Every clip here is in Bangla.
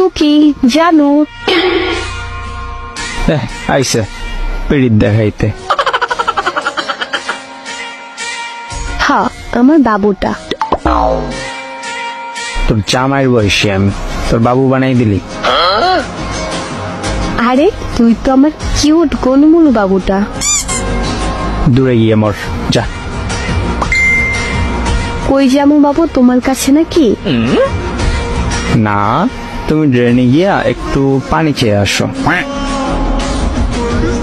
টুকি জানো আইসে পিড়িত দেখাইতে। হ্যাঁ আমার বাবুটা। তোর জামাইয়ের বয়সী আমি, তোর বাবু বানাই দিলি? আরে তুই তো আমার কিউট গোলমুলু বাবুটা। দূরে গিয়ে মর যা। কই যাবো বাবু, তোমার কাছে নাকি? না, তুমি ড্রেনে গিয়া একটু পানি খেয়ে আসো।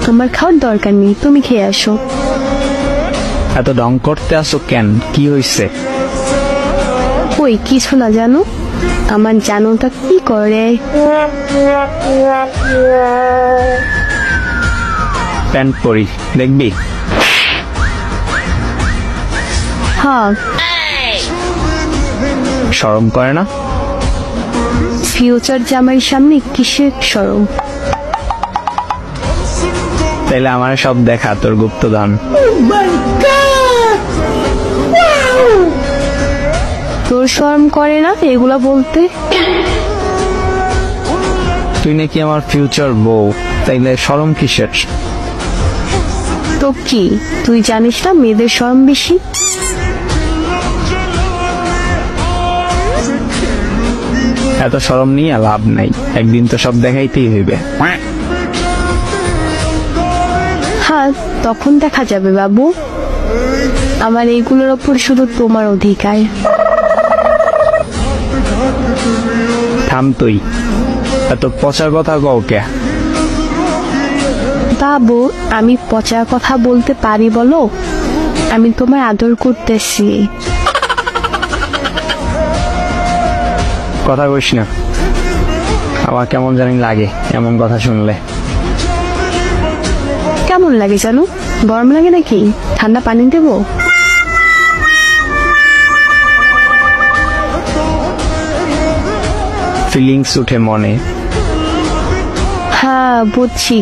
তোমার খাওয়ার দরকার নেই, তুমি খেয়ে আসো। এত ঢং করতে আসো কেন, কি হয়েছে? কই কিছু না জানো, আমার জানোটা কি করে। প্যান্ট পরি দেখবি? হ্যাঁ। শরম করে না? ফিউচার জামাইয়ের সামনে কিসের শরম? তাইলে আমার সব দেখা তোর গুপ্তধন। তোর শরম করে না এগুলা বলতে? তুই নাকি আমার ফিউচার বউ, তাইলে শরম কিসের? তো কি তুই জানিস না মেয়েদের শরম বেশি? এত শরম নিয়ে লাভ নাই, একদিন তো সব দেখাইতেই হইবে। হ্যাঁ তখন দেখা যাবে বাবু, আমার এইগুলোর ওপর শুধু তোমার অধিকার। থাম তুই, এত পচা কথা কও কে? বাবু আমি পচা কথা বলতে পারি বলো? আমি তোমার আদর করতেছি। কথা কইস না, আমার কেমন জানি লাগে এমন কথা শুনলে। কেমন লাগে জানো? গরম লাগে নাকি? ঠান্ডা পানি দেবো? ফিলিংস উঠে মনে। হ্যাঁ বুঝছি।